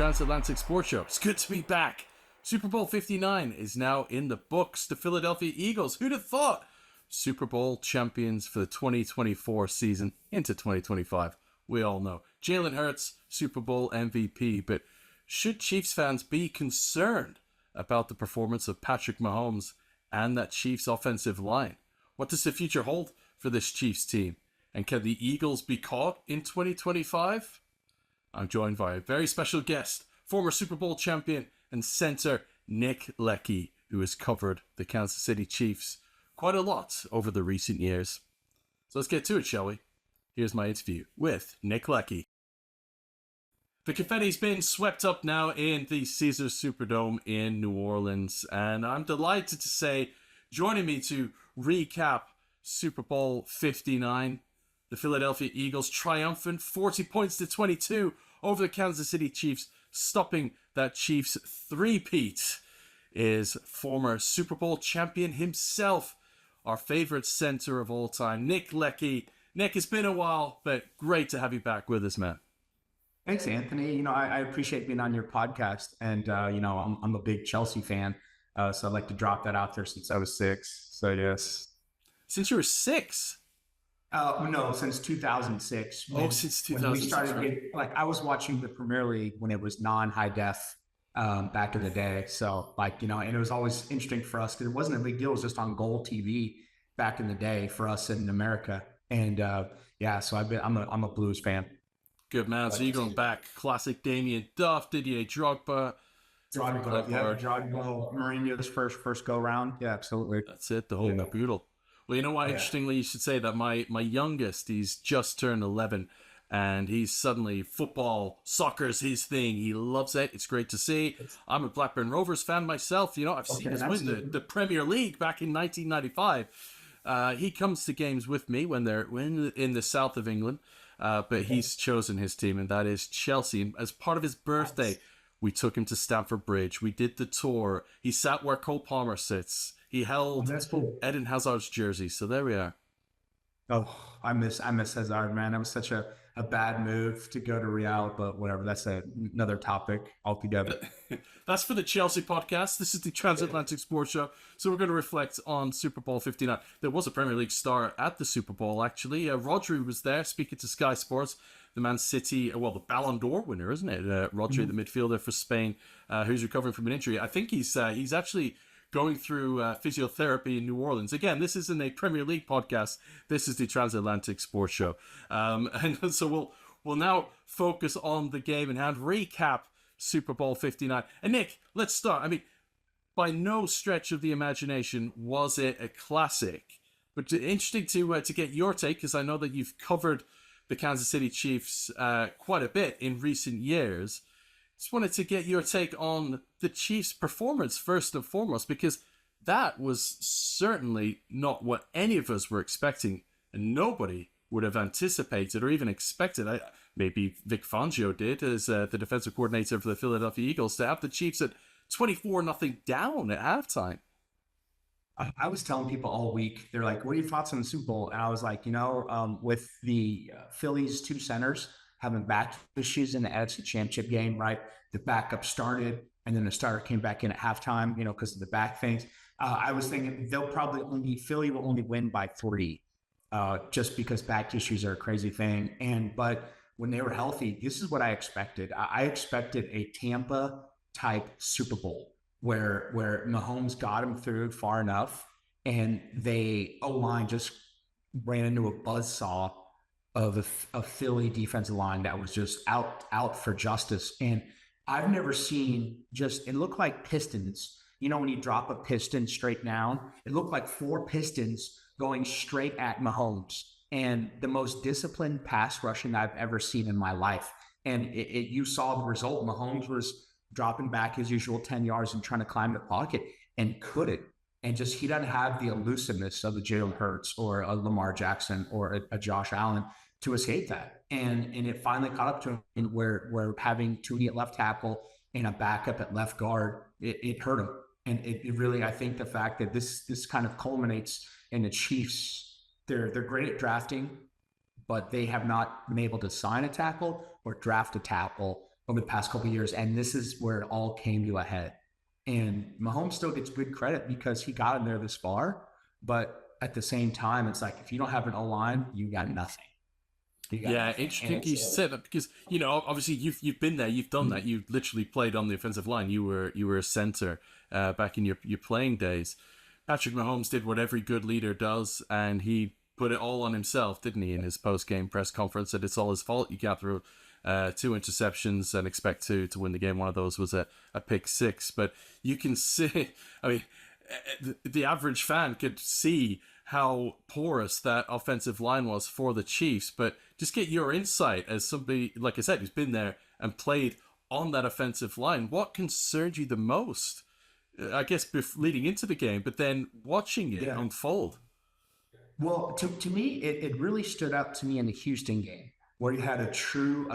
Transatlantic Sports Show. It's good to be back. Super Bowl 59 is now in the books. The Philadelphia Eagles, who'd have thought? Super Bowl champions for the 2024 season into 2025. We all know. Jalen Hurts, Super Bowl MVP. But should Chiefs fans be concerned about the performance of Patrick Mahomes and that Chiefs offensive line? What does the future hold for this Chiefs team? And can the Eagles be caught in 2025? I'm joined by a very special guest, former Super Bowl champion and center Nick Leckey, who has covered the Kansas City Chiefs quite a lot over the recent years. So let's get to it, shall we? Here's my interview with Nick Leckey. The confetti's been swept up now in the Caesars Superdome in New Orleans, and I'm delighted to say, joining me to recap Super Bowl 59, the Philadelphia Eagles triumphant 40 points to 22 over the Kansas City Chiefs, stopping that Chiefs three-peat, is former Super Bowl champion himself, our favorite center of all time, Nick Leckey. Nick, it's been a while, but great to have you back with us, man. Thanks, Anthony. I appreciate being on your podcast, and I'm a big Chelsea fan, so I'd like to drop that out there since I was 6. So yes, since you were 6. No, since 2006. Since 2006. When we started I was watching the Premier League when it was non-high def back in the day. So and it was always interesting for us because it wasn't a big deal. It was just on Gold TV back in the day for us in America. And so I'm a Blues fan. Good man. So you're going back, classic Damien Duff, Didier Drogba. Drogba, Mourinho's first go round. Yeah, absolutely. That's it. The whole caboodle. Well, you know what? Interestingly, you should say that my youngest, he's just turned 11, and he's suddenly football, soccer's his thing. He loves it. It's great to see. I'm a Blackburn Rovers fan myself. I've seen us win the Premier League back in 1995. He comes to games with me when they're in the south of England, but he's chosen his team, and that is Chelsea. And as part of his birthday, we took him to Stamford Bridge. We did the tour. He sat where Cole Palmer sits. He held Eden Hazard's jersey, so there we are. Oh, I miss Hazard, man. That was such a bad move to go to Real, but whatever. That's another topic altogether. That's for the Chelsea podcast. This is the Transatlantic Sports Show, so we're going to reflect on Super Bowl 59. There was a Premier League star at the Super Bowl, actually. Rodri was there speaking to Sky Sports. The Man City, the Ballon d'Or winner, isn't it? Rodri, the midfielder for Spain, who's recovering from an injury. I think he's actually going through physiotherapy in New Orleans. Again, this isn't a Premier League podcast. This is the Transatlantic Sports Show. And so we'll now focus on the game and recap Super Bowl 59. And Nick, let's start. By no stretch of the imagination was it a classic. But interesting to get your take, because I know that you've covered the Kansas City Chiefs quite a bit in recent years. Just wanted to get your take on the Chiefs' performance first and foremost, because that was certainly not what any of us were expecting, and nobody would have anticipated or even expected. Maybe Vic Fangio did, as the defensive coordinator for the Philadelphia Eagles, to have the Chiefs at 24-0 down at halftime. I was telling people all week, they're like, what are your thoughts on the Super Bowl? And I was like, with the Phillies' two centers having back issues in the NFC Championship game, right? The backup started, and then the starter came back in at halftime, because of the back things. I was thinking Philly will only win by 3, just because back issues are a crazy thing. But when they were healthy, this is what I expected. I expected a Tampa-type Super Bowl where Mahomes got him through far enough, and they O-line just ran into a buzzsaw of a Philly defensive line that was just out for justice. And I've never seen it looked like pistons. When you drop a piston straight down, it looked like 4 pistons going straight at Mahomes, and the most disciplined pass rushing I've ever seen in my life. And you saw the result. Mahomes was dropping back his usual 10 yards and trying to climb the pocket and couldn't. And he doesn't have the elusiveness of a Jalen Hurts or a Lamar Jackson or a Josh Allen to escape that. And it finally caught up to him where having Tooney at left tackle and a backup at left guard, it hurt him. And it really, I think the fact that this kind of culminates in the Chiefs, they're great at drafting, but they have not been able to sign a tackle or draft a tackle over the past couple of years, and this is where it all came to a head. And Mahomes still gets good credit because he got him there this far, but at the same time, it's like if you don't have an O line, you got nothing. Yeah, interesting you said that because obviously you've been there, you've done that, you literally played on the offensive line. You were a center back in your playing days. Patrick Mahomes did what every good leader does, and he put it all on himself, didn't he? In his post game press conference, that it's all his fault. You got through 2 interceptions and expect to win the game. One of those was a pick six, but you can see. I mean, the average fan could see how porous that offensive line was for the Chiefs, but just get your insight as somebody, like I said, who's been there and played on that offensive line. What concerned you the most? I guess leading into the game, but then watching it unfold. Well, to me, it really stood out to me in the Houston game where you had a true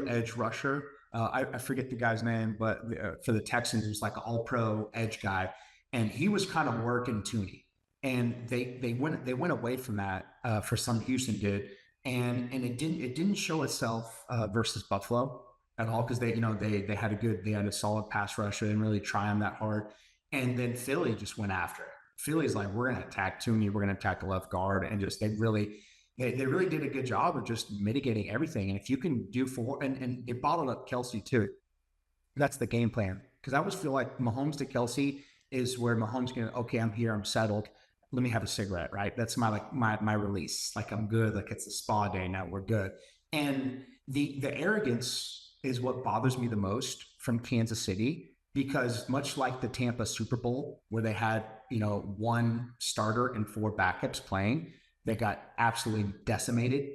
edge rusher. I forget the guy's name, but for the Texans, it was like an all-pro edge guy, and he was kind of working Tooney. And they went away from that for some Houston did, and it didn't show itself versus Buffalo at all because they had a solid pass rush. They didn't really try them that hard, and then Philly just went after it. Philly's like, we're going to attack Tooney, we're going to attack the left guard, and just they really did a good job of just mitigating everything. And if you can do and they bottled up Kelce too. That's the game plan because I always feel like Mahomes to Kelce is where Mahomes can, okay, I'm here, I'm settled. Let me have a cigarette, right? That's my release. Like I'm good. Like it's a spa day now. We're good. And the arrogance is what bothers me the most from Kansas City because much like the Tampa Super Bowl where they had one starter and 4 backups playing, they got absolutely decimated.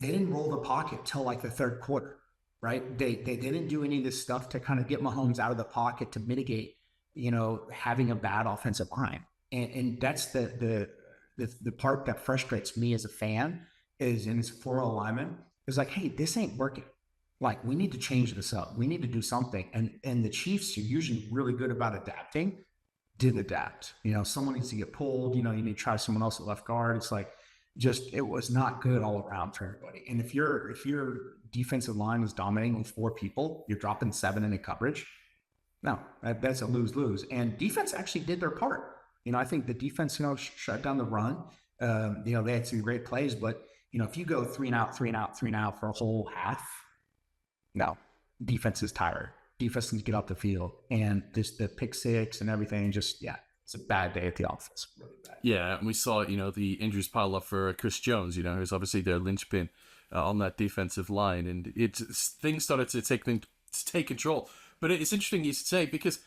They didn't roll the pocket till like the third quarter, right? They didn't do any of this stuff to kind of get Mahomes out of the pocket to mitigate having a bad offensive line. And that's the part that frustrates me as a fan is, and as a floral lineman, is like, hey, this ain't working. Like, we need to change this up. We need to do something. And the Chiefs are usually really good about adapting, didn't adapt. Someone needs to get pulled. You need to try someone else at left guard. It's like, it was not good all around for everybody. And if your defensive line is dominating with 4 people, you're dropping 7 in a coverage. No, that's a lose-lose. And defense actually did their part. I think the defense, shut down the run. They had some great plays, but if you go 3 and out, 3 and out, 3 and out for a whole half, no, defense is tired. Defense needs to get off the field, and the pick six and everything. It's a bad day at the office. Really bad. Yeah, and we saw the injuries pile up for Chris Jones. Who's obviously their linchpin on that defensive line, and things started to take control. But it's interesting you say because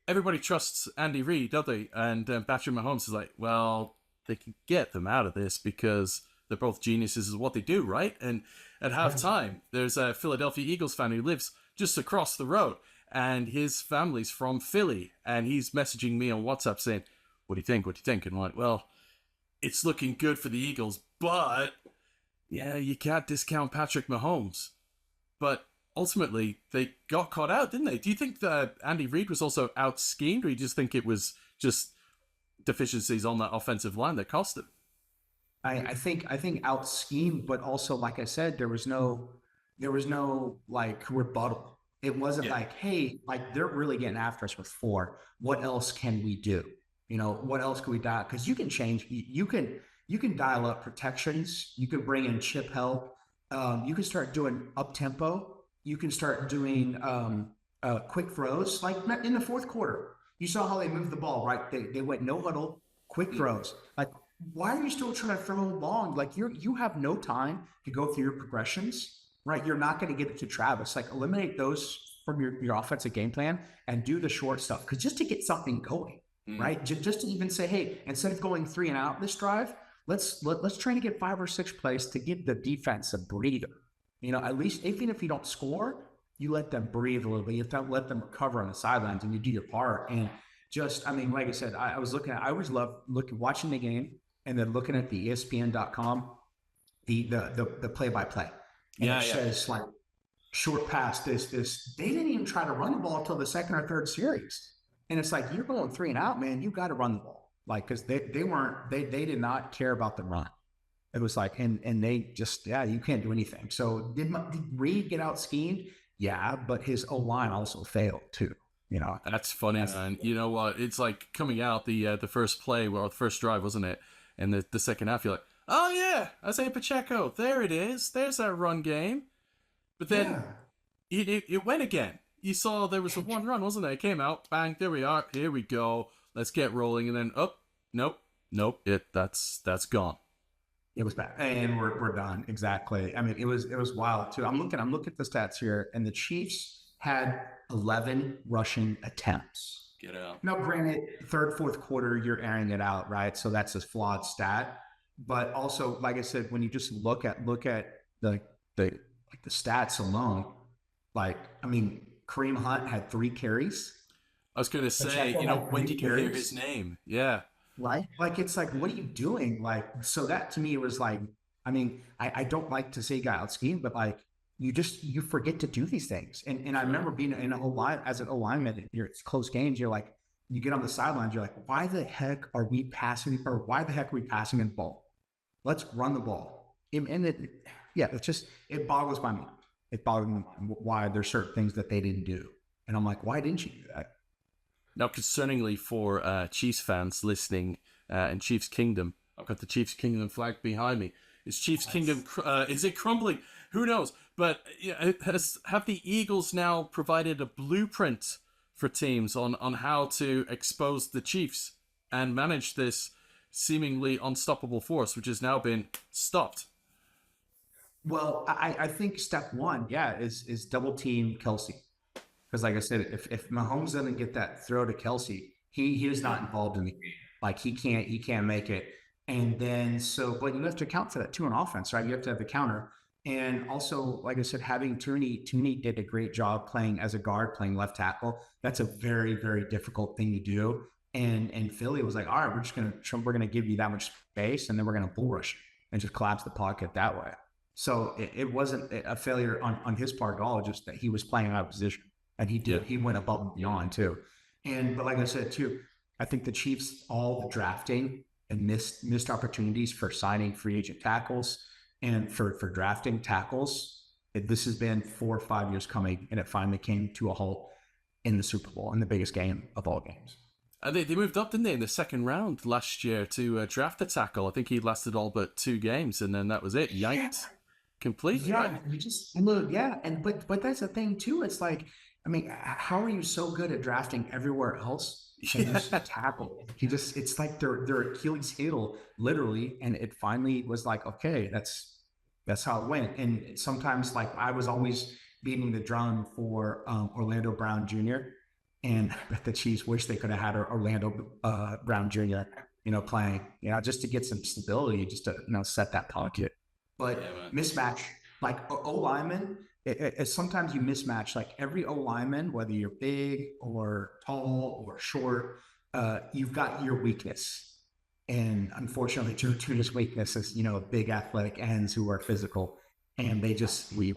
everybody trusts Andy Reid, don't they? And Patrick Mahomes is like, well, they can get them out of this because they're both geniuses is what they do, right? And at halftime, there's a Philadelphia Eagles fan who lives just across the road, and his family's from Philly, and he's messaging me on WhatsApp saying, what do you think? What do you think? And I'm like, well, it's looking good for the Eagles, but yeah, you can't discount Patrick Mahomes. But ultimately, they got caught out, didn't they? Do you think that Andy Reid was also out-schemed, or you just think it was just deficiencies on that offensive line that cost him? I think out-schemed, but also, like I said, there was no like rebuttal. It wasn't like, hey, like they're really getting after us with 4. What else can we do? What else can we dial? Because you can change. You can dial up protections. You can bring in chip help. You can start doing up tempo. You can start doing quick throws. Like in the fourth quarter, you saw how they moved the ball, right? They went no huddle, quick throws. Like, why are you still trying to throw long? Like you have no time to go through your progressions, right? You're not going to get it to Travis. Like, eliminate those from your offensive game plan and do the short stuff. Because just to get something going, right? Just to even say, hey, instead of going 3 and out this drive, let's try to get 5 or 6 plays to give the defense a breather. At least even if you don't score, you let them breathe a little bit. You let them recover on the sidelines, and you do your part. And like I said, I always love watching the game and then looking at the ESPN.com, the play-by-play. And it says like short pass, this. They didn't even try to run the ball until the second or third series. And it's like, you're going 3 and out, man. You got to run the ball. Like, because they did not care about the run. It was like, and they just, you can't do anything. So did Reid get out schemed? yeah, but his O line also failed too. You know, That's funny, that's man. You know what? It's like coming out the first play, well, the first drive, wasn't it? And the second half, you're like, oh yeah, Isaiah Pacheco, there it is. There's our run game. But then yeah. it went again. You saw there was a one run, wasn't there? It came out, bang, there we are. Here we go. Let's get rolling. And then, oh, nope, nope. That's gone. It was bad, and we're done. Exactly. I mean, it was wild too. I'm looking at the stats here, and the Chiefs had 11 rushing attempts. Get out. Now, granted, third, fourth quarter, you're airing it out, right? So that's a flawed stat. But also, like I said, when you just look at the like the stats alone, like I mean, Kareem Hunt had 3 carries. I was gonna say, Pacheco had when three did you hear carries. his name? Yeah, Right? Like it's like, what are you doing? Like, so that to me was like, I mean, I don't like to say guy out scheme, but like you forget to do these things. And I remember being in a line as an O lineman, it's close games, you're like, you get on the sidelines, you're like, why the heck are we passing, or why the heck are we passing the ball? Let's run the ball. And yeah, it's just, it boggles my mind. It boggles my mind why there's certain things that they didn't do. And I'm like, why didn't you do that? Now, concerningly for Chiefs fans listening in Chiefs Kingdom, I've got the Chiefs Kingdom flag behind me. Is Chiefs Kingdom, is it crumbling? Who knows? But have the Eagles now provided a blueprint for teams on how to expose the Chiefs and manage this seemingly unstoppable force, which has now been stopped? Well, I think step one, yeah, is double team Kelce. Because like I said, if Mahomes doesn't get that throw to Kelce, he is not involved in the game. Like he can't make it. And then so, but you have to account for that too on offense, right? You have to have the counter. And also, like I said, having Tooney did a great job playing as a guard, playing left tackle. That's a very, very difficult thing to do. And Philly was like, all right, we're gonna give you that much space, and then we're gonna bull rush you and just collapse the pocket that way. So it wasn't a failure on his part at all, just that he was playing out of position. And he did. He went above and beyond too. But like I said too, I think the Chiefs, all the drafting and missed opportunities for signing free agent tackles and for drafting tackles. This has been 4 or 5 years coming, and it finally came to a halt in the Super Bowl, in the biggest game of all games. And they moved up, didn't they, in the second round last year to draft a tackle. I think he lasted all but 2 games, and then that was it. Yanked completely. Yeah, Right? you just look, yeah, and but that's the thing too. It's like, I mean, how are you so good at drafting everywhere else and just tackle? It's like their Achilles heel, literally, and it finally was like, okay, that's how it went. And sometimes, like, I was always beating the drum for Orlando Brown Jr. And I bet the Chiefs wish they could have had Orlando Brown Jr. Playing, just to get some stability, just to set that pocket. But Yeah, mismatch, like O lineman, sometimes you mismatch. Like every O lineman, whether you're big or tall or short, you've got your weakness. And unfortunately, Tuna's weakness is, big athletic ends who are physical. And they just, you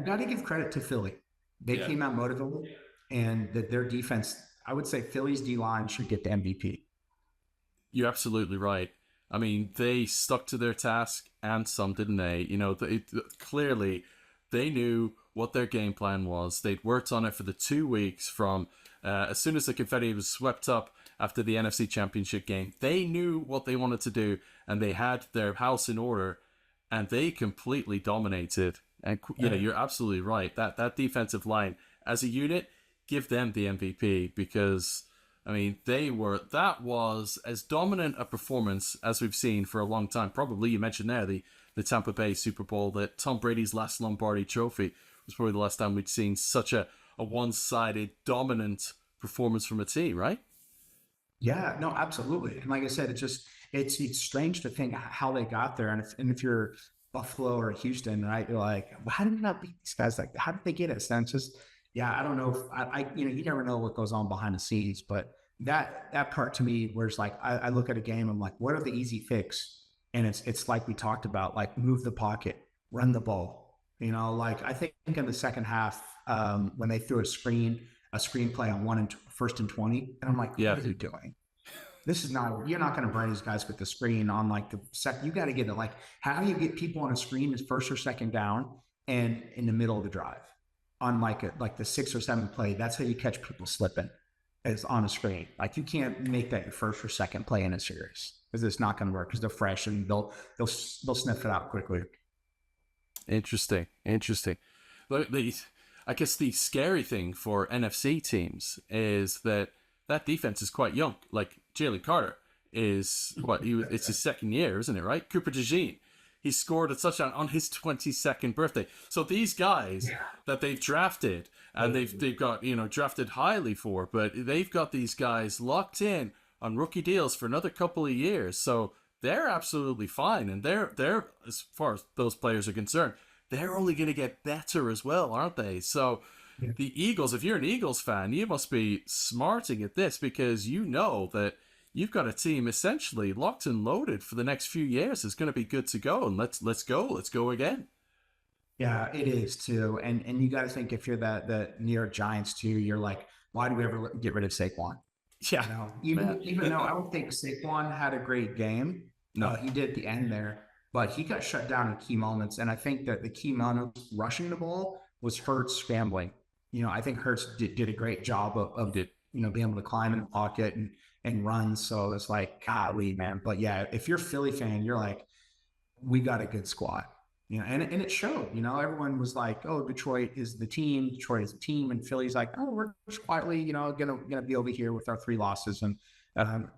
got to give credit to Philly. They yeah. came out motivated, and their defense, I would say Philly's D line should get the MVP. You're absolutely right. I mean, they stuck to their task and some, didn't they? Clearly they knew what their game plan was. They'd worked on it for the 2 weeks from as soon as the confetti was swept up after the NFC Championship game. They knew what they wanted to do, and they had their house in order, and they completely dominated. And you're absolutely right. That defensive line as a unit, give them the MVP, because I mean, that was as dominant a performance as we've seen for a long time. Probably, you mentioned there, the Tampa Bay Super Bowl, that Tom Brady's last Lombardi trophy was probably the last time we'd seen such a one-sided dominant performance from a team, right? Yeah, no, absolutely. And like I said, it's strange to think how they got there. And if you're Buffalo or Houston, right, you're like, well, how did they not beat these guys? Like, how did they get it? And it's just, yeah, I don't know. If you never know what goes on behind the scenes, but that part to me, where it's like, I look at a game, I'm like, what are the easy fix? And it's like we talked about, like, move the pocket, run the ball. Like I think in the second half, when they threw a screenplay on first and 20, and I'm like, Yeah. what are you doing? You're not going to burn these guys with the screen on like the second. You got to get it. Like, how do you get people on a screen is first or second down and in the middle of the drive? on like the 6 or 7 play, that's how you catch people slipping is on a screen. Like you can't make that your first or second play in a series because it's not going to work because they're fresh and they'll sniff it out quickly. Interesting. Interesting. I guess the scary thing for NFC teams is that defense is quite young. Like Jalen Carter is it's his second year, isn't it? Right? Cooper DeJean, he scored a touchdown on his 22nd birthday. So these guys that they've drafted and they've got drafted highly for, but they've got these guys locked in on rookie deals for another couple of years. So they're absolutely fine, and they're as far as those players are concerned, they're only going to get better as well, aren't they? So the Eagles, if you're an Eagles fan, you must be smarting at this because you know that you've got a team essentially locked and loaded for the next few years. It's going to be good to go, and let's go again. Yeah, it is too. And you got to think if you're the New York Giants too, you're like, why do we ever get rid of Saquon? Yeah, Even though I don't think Saquon had a great game, no, he did at the end there, but he got shut down in key moments. And I think that the key moments rushing the ball was Hurts scrambling. I think Hurts did a great job of being able to climb in the pocket and run. So it's like, golly, man. But yeah, if you're a Philly fan, you're like, we got a good squad. And it showed. Everyone was like, "Oh, Detroit is the team. Detroit is the team," and Philly's like, "Oh, we're just quietly, gonna be over here with our 3 losses." And it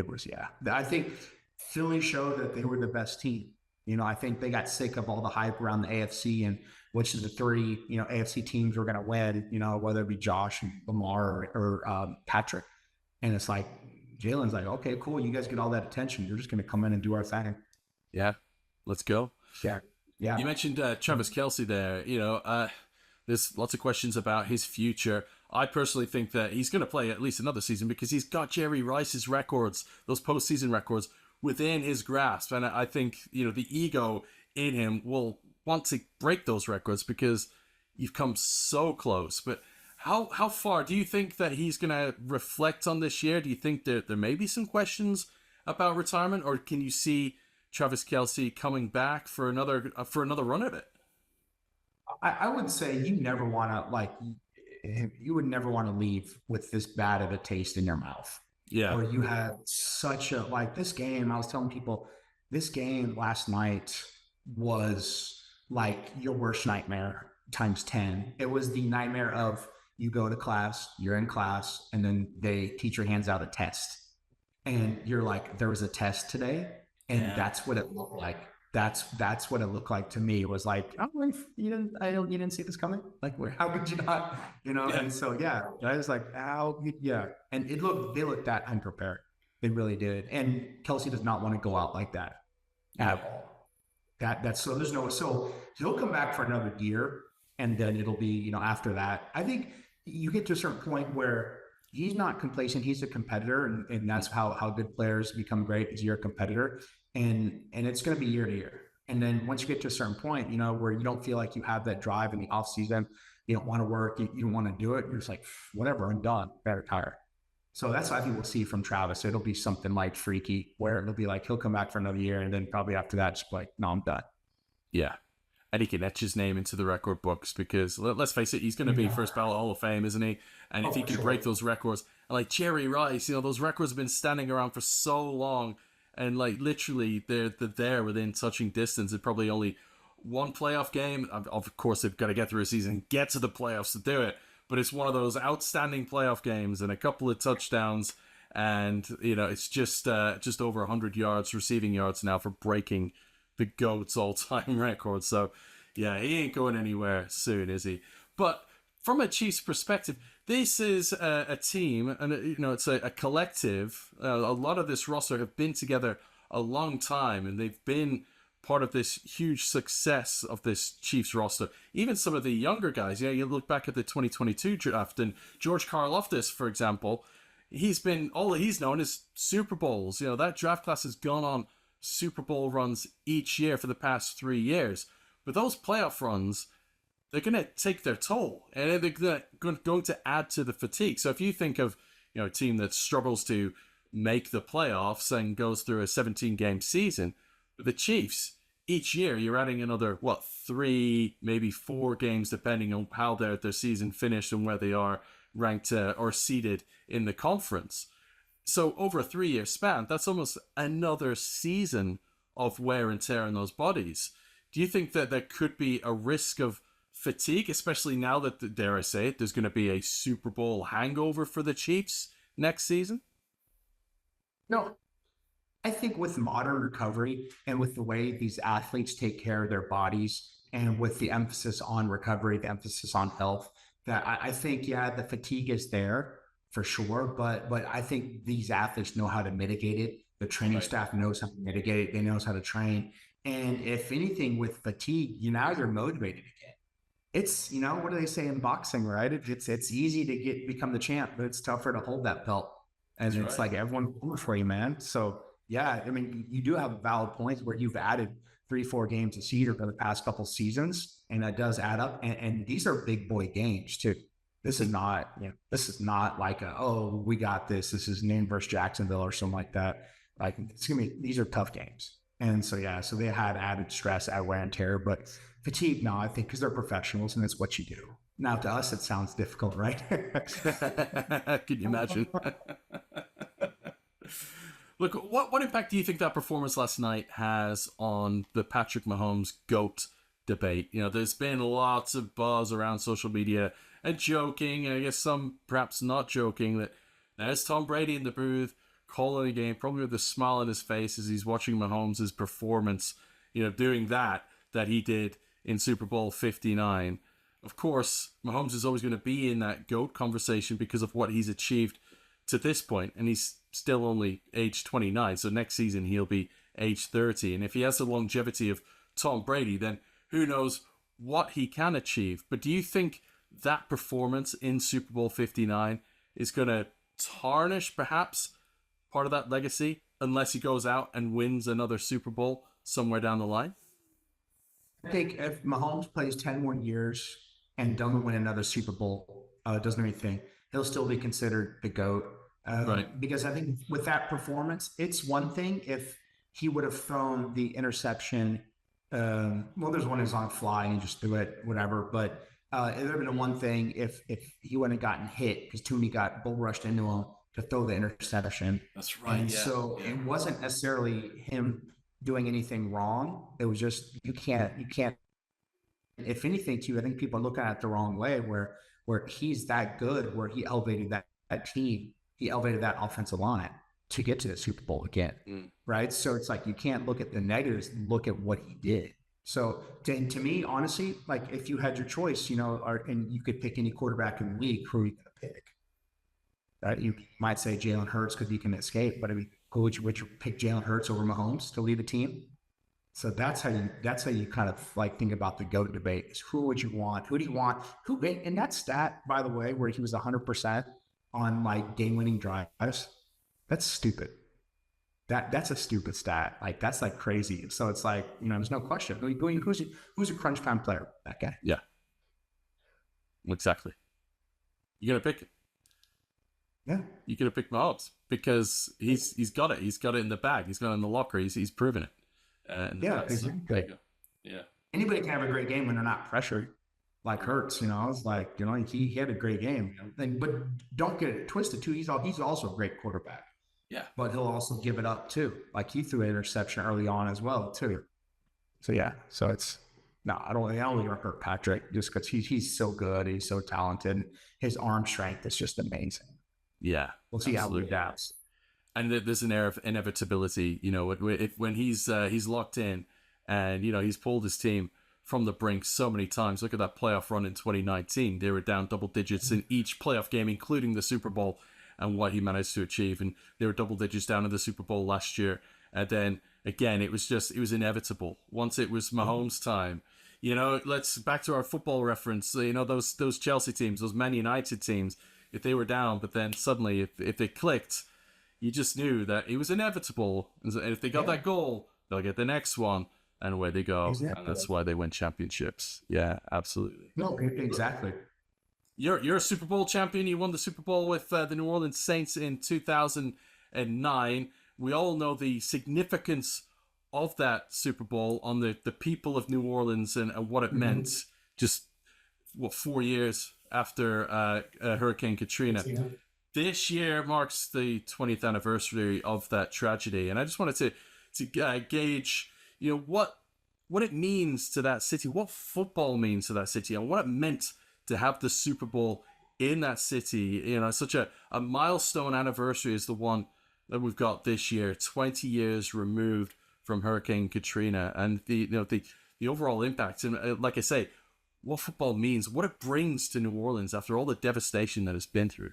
was. I think Philly showed that they were the best team. I think they got sick of all the hype around the AFC and which of the 3 AFC teams were gonna win. Whether it be Josh, Lamar, or Patrick. And it's like Jalen's like, "Okay, cool. You guys get all that attention. You're just gonna come in and do our thing." Yeah. Let's go. Yeah. You mentioned Travis Kelce there. There's lots of questions about his future. I personally think that he's going to play at least another season because he's got Jerry Rice's records, those postseason records, within his grasp. And I think, the ego in him will want to break those records because you've come so close. But how far do you think that he's going to reflect on this year? Do you think that there may be some questions about retirement, or can you see Travis Kelce coming back for another run at it? I would say you would never want to leave with this bad of a taste in your mouth. Yeah. Or you had such a this game. I was telling people this game last night was like your worst nightmare times 10. It was the nightmare of you go to class, you're in class, and then teacher hands out a test, and you're like, there was a test today. And that's what it looked like. That's what it looked like to me. It was like, oh, you didn't see this coming. Like, how could you not? Yeah. And so I was like, and they looked that unprepared. They really did. And Kelce does not want to go out like that at all. That's so he'll come back for another year, and then it'll be after that. I think you get to a certain point where he's not complacent. He's a competitor, and that's how good players become great is you're a competitor, and it's going to be year to year. And then once you get to a certain point, where you don't feel like you have that drive in the off season, you don't want to work, you don't want to do it. You're just like, whatever, I'm done. Better retire. So that's what I think we'll see from Travis. It'll be something like freaky, where it'll be like he'll come back for another year, and then probably after that, just like, no, I'm done. Yeah. And he can etch his name into the record books because, let's face it, he's going to be first ballot Hall of Fame, isn't he? And if he can break those records, and like Jerry Rice, those records have been standing around for so long, and like literally they're there within touching distance. And probably only one playoff game. Of course, they've got to get through a season, get to the playoffs to do it. But it's one of those outstanding playoff games and a couple of touchdowns, and it's just over 100 yards, receiving yards now for breaking the GOAT's all-time record. So, yeah, he ain't going anywhere soon, is he? But from a Chiefs perspective, this is a team, and it's a collective. A lot of this roster have been together a long time, and they've been part of this huge success of this Chiefs roster. Even some of the younger guys, you look back at the 2022 draft, and George Karlaftis, for example, all he's known is Super Bowls. That draft class has gone on Super Bowl runs each year for the past 3 years. But those playoff runs, they're going to take their toll, and they're going to add to the fatigue. So if you think of a team that struggles to make the playoffs and goes through a 17-game season, the Chiefs, each year you're adding another, what, 3, maybe 4 games, depending on how their season finished and where they are ranked or seeded in the conference. So over a 3-year span, that's almost another season of wear and tear in those bodies. Do you think that there could be a risk of fatigue, especially now that, dare I say it, there's going to be a Super Bowl hangover for the Chiefs next season? No, I think with modern recovery and with the way these athletes take care of their bodies and with the emphasis on recovery, the emphasis on health, that I think, yeah, the fatigue is there for sure. But I think these athletes know how to mitigate it. The training Right. staff knows how to mitigate it. They knows how to train. And if anything, with fatigue, now you're motivated again. It's, what do they say in boxing, right? It's easy to become the champ, but it's tougher to hold that belt. And That's it's right. like everyone pulling for you, man. So yeah, I mean, you do have valid points where you've added 3, 4 games a season for the past couple seasons, and that does add up. And these are big boy games too. This is not like we got this. This is Name versus Jacksonville or something like that. Like these are tough games. And so, yeah, so they had added stress, add wear and tear, but fatigue, no, I think because they're professionals and it's what you do. Now to us, it sounds difficult, right? Can you imagine? Look, what impact do you think that performance last night has on the Patrick Mahomes GOAT debate? There's been lots of buzz around social media and joking, and I guess some perhaps not joking, that there's Tom Brady in the booth calling a game, probably with a smile on his face as he's watching Mahomes' performance, doing that he did in Super Bowl 59. Of course, Mahomes is always going to be in that GOAT conversation because of what he's achieved to this point, and he's still only age 29, so next season he'll be age 30. And if he has the longevity of Tom Brady, then who knows what he can achieve. But do you think that performance in Super Bowl 59 is going to tarnish perhaps part of that legacy unless he goes out and wins another Super Bowl somewhere down the line? I think if Mahomes plays 10 more years and doesn't win another Super Bowl, doesn't anything, he'll still be considered the GOAT. Right. Because I think with that performance, it's one thing if he would have thrown the interception. There's one who's on a fly and he just threw it, whatever. But it would have been one thing if he wouldn't have gotten hit because Tooney got bull rushed into him to throw the interception. That's right. And Yeah. so Yeah. it wasn't necessarily him doing anything wrong. It was just you can't. If anything, too, I think people are looking at it the wrong way. Where he's that good, where he elevated that team, he elevated that offensive line to get to the Super Bowl again, right? So it's like you can't look at the negatives, look at what he did. So to me, honestly, like if you had your choice, and you could pick any quarterback in the league, who are you going to pick? Right? You might say Jalen Hurts because he can escape, but I mean, would you pick Jalen Hurts over Mahomes to lead the team? So that's how you kind of like think about the GOAT debate is who would you want? Who do you want? And that stat, by the way, where he was 100% on like game winning drives, that's stupid. That's a stupid stat. Like that's like crazy. So it's like, there's no question. Who's a crunch time player? That guy. Yeah. Exactly. You're gonna pick it. Yeah. You're gonna pick Mahomes because he's got it. He's got it in the bag. He's got it in the locker. He's proven it. Yeah, exactly. Yeah. Anybody can have a great game when they're not pressured, like Hurts. It's like he had a great game. But don't get it twisted too. He's also a great quarterback. Yeah. But he'll also give it up too. Like he threw an interception early on as well too. So yeah. So it's no, I don't want to hurt Patrick just because he's so good. He's so talented. His arm strength is just amazing. Yeah. We'll see how he adapts. And there's an air of inevitability, when he's locked in, and he's pulled his team from the brink so many times. Look at that playoff run in 2019; they were down double digits in each playoff game, including the Super Bowl, and what he managed to achieve. And they were double digits down in the Super Bowl last year. And then again, it was inevitable. Once it was Mahomes' time, let's back to our football reference. Those Chelsea teams, those Man United teams, if they were down, but then suddenly if they clicked, you just knew that it was inevitable. And if they got that goal, they'll get the next one, and away they go. Exactly. And that's why they win championships. Yeah, absolutely. No, exactly. You're a Super Bowl champion. You won the Super Bowl with the New Orleans Saints in 2009. We all know the significance of that Super Bowl, on the people of New Orleans and what it meant just, 4 years after Hurricane Katrina. This year marks the 20th anniversary of that tragedy, and I just wanted to gauge, what it means to that city, what football means to that city, and what it meant to have the Super Bowl in that city. Such a milestone anniversary is the one that we've got this year, 20 years removed from Hurricane Katrina, and the overall impact, and like I say, what football means, what it brings to New Orleans after all the devastation that it's been through.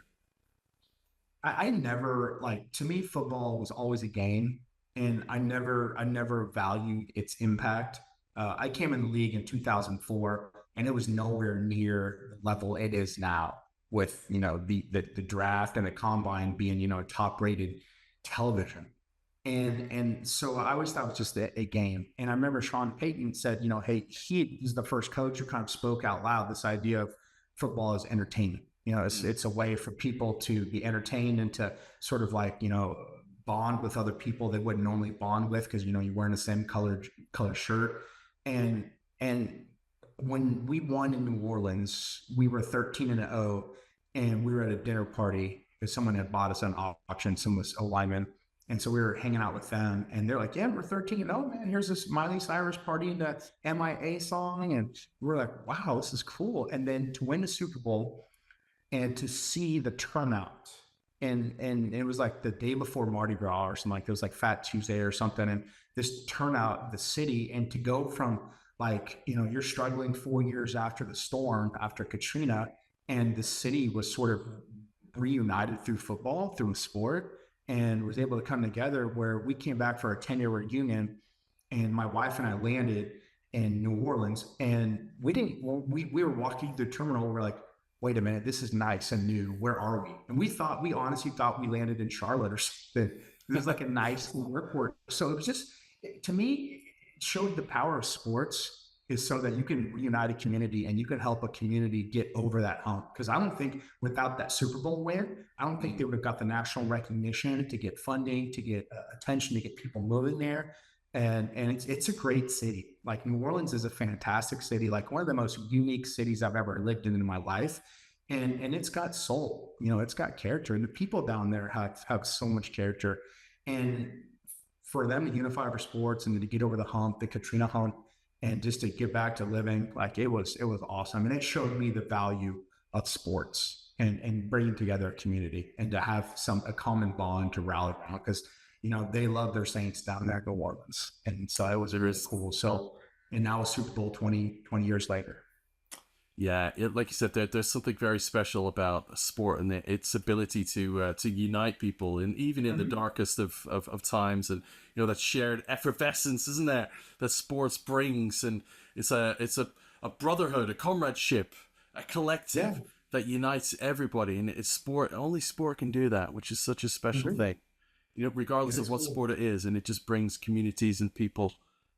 I never to me, football was always a game, and I never valued its impact. I came in the league in 2004, and it was nowhere near the level it is now, with the draft and the combine being top rated television. And so I always thought it was just a game. And I remember Sean Payton said, hey, he is the first coach who kind of spoke out loud this idea of football as entertainment. It's a way for people to be entertained and to sort of bond with other people they wouldn't normally bond with, because you're wearing the same color shirt. And when we won in New Orleans, we were 13-0, and we were at a dinner party because someone had bought us on auction, some was a lineman. And so we were hanging out with them, and they're like, yeah, we're 13-0, man. Here's this Miley Cyrus party and the MIA song. And we're like, wow, this is cool. And then to win the Super Bowl and to see the turnout, and it was like the day before Mardi Gras or something, it was like Fat Tuesday or something. And this turnout, the city, and to go from you're struggling 4 years after the storm, after Katrina, and the city was sort of reunited through football, through sport, and was able to come together, where we came back for our 10-year reunion, and my wife and I landed in New Orleans, and we were walking through the terminal. We're like, wait a minute, this is nice and new. Where are we? And we honestly thought we landed in Charlotte or something. It was like a nice airport. So it was just, to me, it showed the power of sports is so that you can reunite a community and you can help a community get over that hump. Because I don't think without that Super Bowl win, I don't think they would have got the national recognition to get funding, to get attention, to get people moving there. And it's a great city. New Orleans is a fantastic city, one of the most unique cities I've ever lived in my life. And it's got soul, it's got character. And the people down there have so much character. And for them to unify over sports and to get over the hump, the Katrina hump, and just to get back to living, it was awesome. And it showed me the value of sports and bringing together a community and to have a common bond to rally around, because, they love their Saints down there in New Orleans. And so it was really cool. So, and now a Super Bowl 20 years later. Yeah, like you said, there's something very special about sport and its ability to unite people, and even in the darkest of times, and that shared effervescence, isn't there, that sports brings, and it's a brotherhood, a comradeship, a collective that unites everybody, and it's sport. Only sport can do that, which is such a special thing, regardless of what sport it is, and it just brings communities and people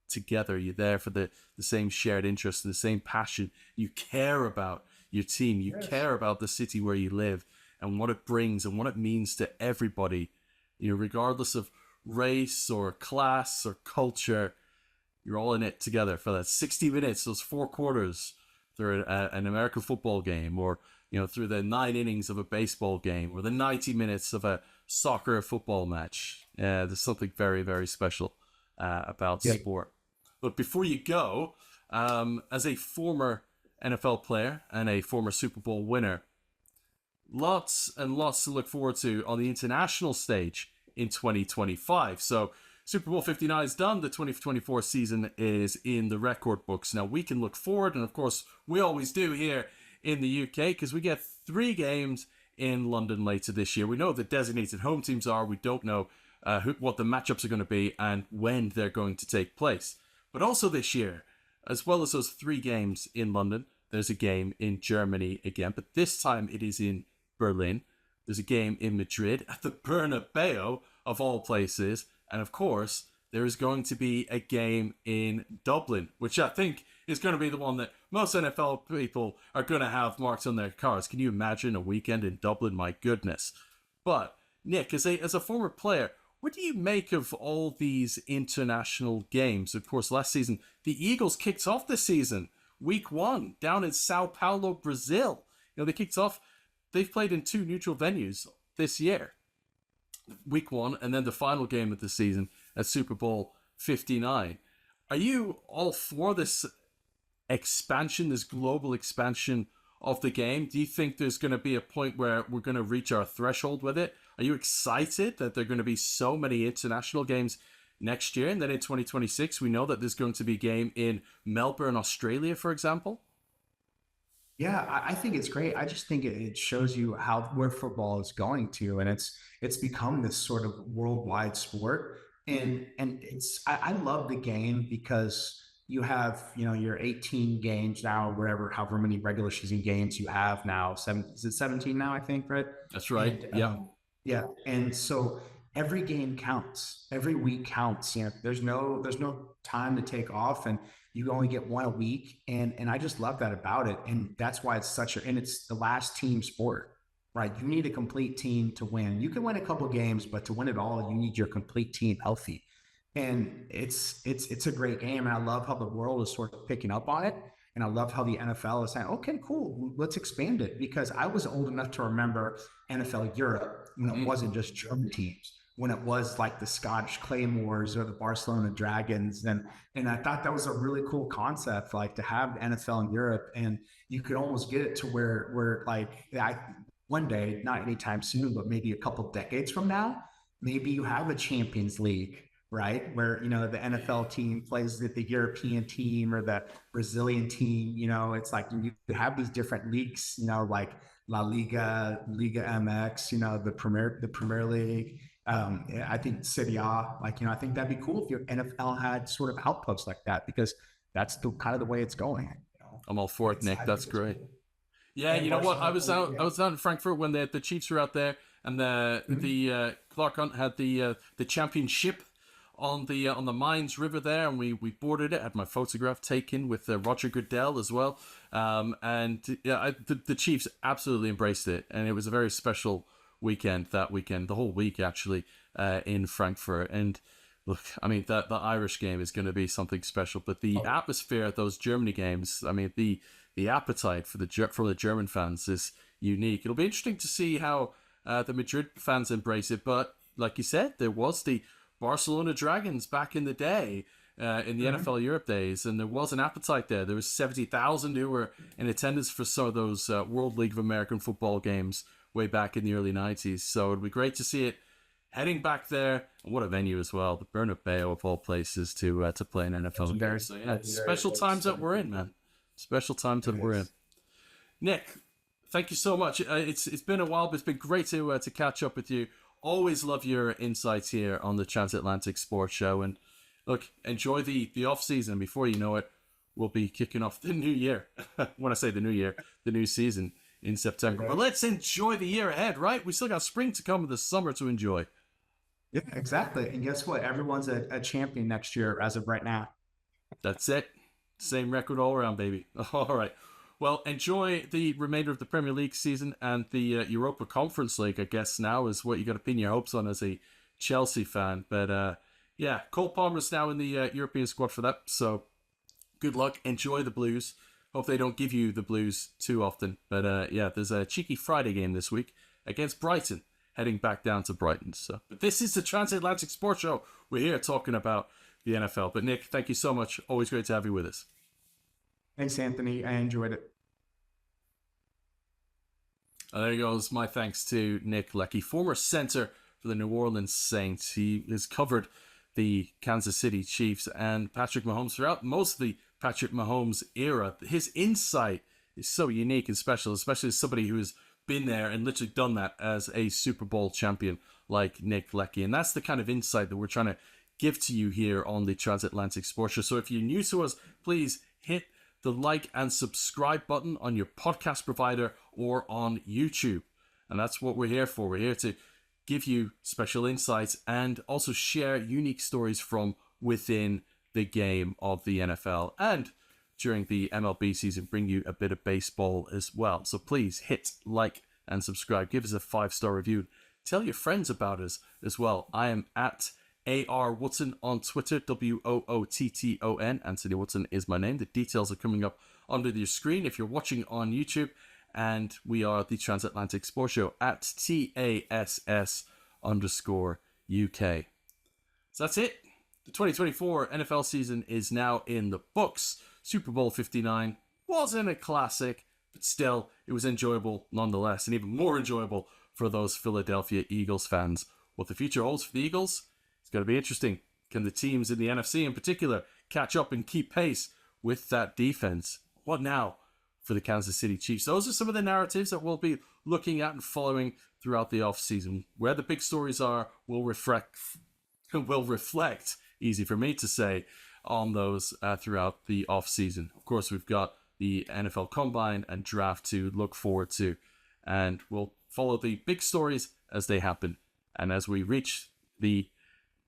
together. You're there for the same shared interest and the same passion. You care about your team. You care about the city where you live and what it brings and what it means to everybody, regardless of race or class or culture. You're all in it together for that 60 minutes, those 4 quarters through an American football game, or through the 9 innings of a baseball game, or the 90 minutes of a soccer football match. There's something very, very special about sport. But before you go, as a former NFL player and a former Super Bowl winner, lots and lots to look forward to on the international stage in 2025. So Super Bowl 59 is done. The 2024 season is in the record books. Now we can look forward, and of course we always do here in the UK, because we get 3 games in London later this year. We know the designated home teams are. We don't know what the matchups are going to be and when they're going to take place. But also this year, as well as those 3 games in London, there's a game in Germany again, but this time it is in Berlin. There's a game in Madrid at the Bernabeu, of all places. And of course, there is going to be a game in Dublin, which I think is going to be the one that most NFL people are going to have marked on their cars. Can you imagine a weekend in Dublin? My goodness. But Nick, as a former player, What do you make of all these international games? Of course, last season, the Eagles kicked off the season, week 1, down in Sao Paulo, Brazil. They kicked off, they've played in 2 neutral venues this year. Week 1, and then the final game of the season at Super Bowl 59. Are you all for this expansion, this global expansion of the game? Do you think there's going to be a point where we're going to reach our threshold with it? Are you excited that there are going to be so many international games next year? And then in 2026, we know that there's going to be a game in Melbourne, Australia, for example. Yeah, I think it's great. I just think it shows you where football is going to, and it's become this sort of worldwide sport. And I love the game because you have your 18 games now, or whatever, however many regular season games you have now. Is it 17 now? I think, right? That's right. And yeah, and so every game counts. Every week counts. There's no time to take off, and you only get one a week. And I just love that about it. And that's why it's the last team sport, right? You need a complete team to win. You can win a couple games, but to win it all, you need your complete team healthy. And it's a great game. And I love how the world is sort of picking up on it. And I love how the NFL is saying, okay, cool, let's expand it. Because I was old enough to remember NFL Europe when it wasn't just German teams, when it was like the Scottish Claymores or the Barcelona Dragons. And I thought that was a really cool concept, like to have NFL in Europe. And you could almost get it to where one day, not anytime soon, but maybe a couple decades from now, maybe you have a Champions League, right? Where, the NFL team plays the European team or the Brazilian team. It's like you have these different leagues, like La Liga, Liga MX, the Premier League. I think Serie A, I think that'd be cool if your NFL had sort of outposts like that, because that's kind of the way it's going. I'm all for it, Nick. That's great. Cool. Yeah, and you know what? I was out in Frankfurt when the Chiefs were out there, and the Clark Hunt had the championship on the Mines River there, and we boarded it. Had my photograph taken with Roger Goodell as well, the Chiefs absolutely embraced it, and it was a very special weekend, the whole week actually, in Frankfurt. And look, I mean, the Irish game is going to be something special, but the atmosphere at those Germany games, I mean, the appetite for the German fans is unique. It'll be interesting to see how the Madrid fans embrace it, but like you said, there was the Barcelona Dragons back in the day, in the NFL Europe days, and there was an appetite there. There was 70,000 who were in attendance for some of those World League of American Football games way back in the early 90s. So it'd be great to see it heading back there. And what a venue as well, the Bernabeu of all places to play an NFL game. So yeah, special times that we're in, man. Special times that we're in. Nick, thank you so much. It's been a while, but it's been great to catch up with you. Always love your insights here on the Transatlantic Sports Show. And look, enjoy the off season. Before you know it, we'll be kicking off the new year. When I say the new year, the new season in September. But let's enjoy the year ahead, right? We still got spring to come and the summer to enjoy. Yeah, exactly. And guess what? Everyone's a champion next year as of right now. That's it. Same record all around, baby. All right. Well, enjoy the remainder of the Premier League season, and the Europa Conference League, I guess, now is what you got to pin your hopes on as a Chelsea fan. But yeah, Cole Palmer's now in the European squad for that. So good luck. Enjoy the Blues. Hope they don't give you the Blues too often. But yeah, there's a cheeky Friday game this week against Brighton, heading back down to Brighton. So, but this is the Transatlantic Sports Show. We're here talking about the NFL. But Nick, thank you so much. Always great to have you with us. Thanks, Anthony. I enjoyed it. There goes my thanks to Nick Leckey, former center for the New Orleans Saints. He has covered the Kansas City Chiefs and Patrick Mahomes throughout most of the Patrick Mahomes era. His insight is so unique and special, especially as somebody who has been there and literally done that as a Super Bowl champion like Nick Leckey. And that's the kind of insight that we're trying to give to you here on the Transatlantic Sports Show. So if you're new to us, please hit the like and subscribe button on your podcast provider or on YouTube. And that's what we're here for. We're here to give you special insights and also share unique stories from within the game of the NFL. And during the MLB season, bring you a bit of baseball as well. So please hit like and subscribe. Give us a 5-star review. Tell your friends about us as well. I am at AR Wootton on Twitter, WOOTTON. Anthony Wootton is my name. The details are coming up under your screen if you're watching on YouTube. And we are the Transatlantic Sports Show at TASS_UK. So that's it. The 2024 NFL season is now in the books. Super Bowl 59 wasn't a classic, but still, it was enjoyable nonetheless, and even more enjoyable for those Philadelphia Eagles fans. What the future holds for the Eagles, it's going to be interesting. Can the teams in the NFC in particular catch up and keep pace with that defense? What now for the Kansas City Chiefs? Those are some of the narratives that we'll be looking at and following throughout the offseason. Where the big stories are will reflect, easy for me to say, on those throughout the offseason. Of course, we've got the NFL Combine and Draft to look forward to, and we'll follow the big stories as they happen. And as we reach the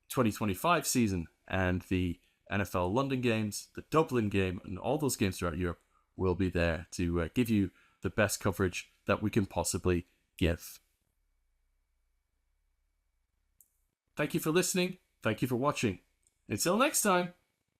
2025 season and the NFL London games, the Dublin game, and all those games throughout Europe, we'll be there to give you the best coverage that we can possibly give. Thank you for listening. Thank you for watching. Until next time.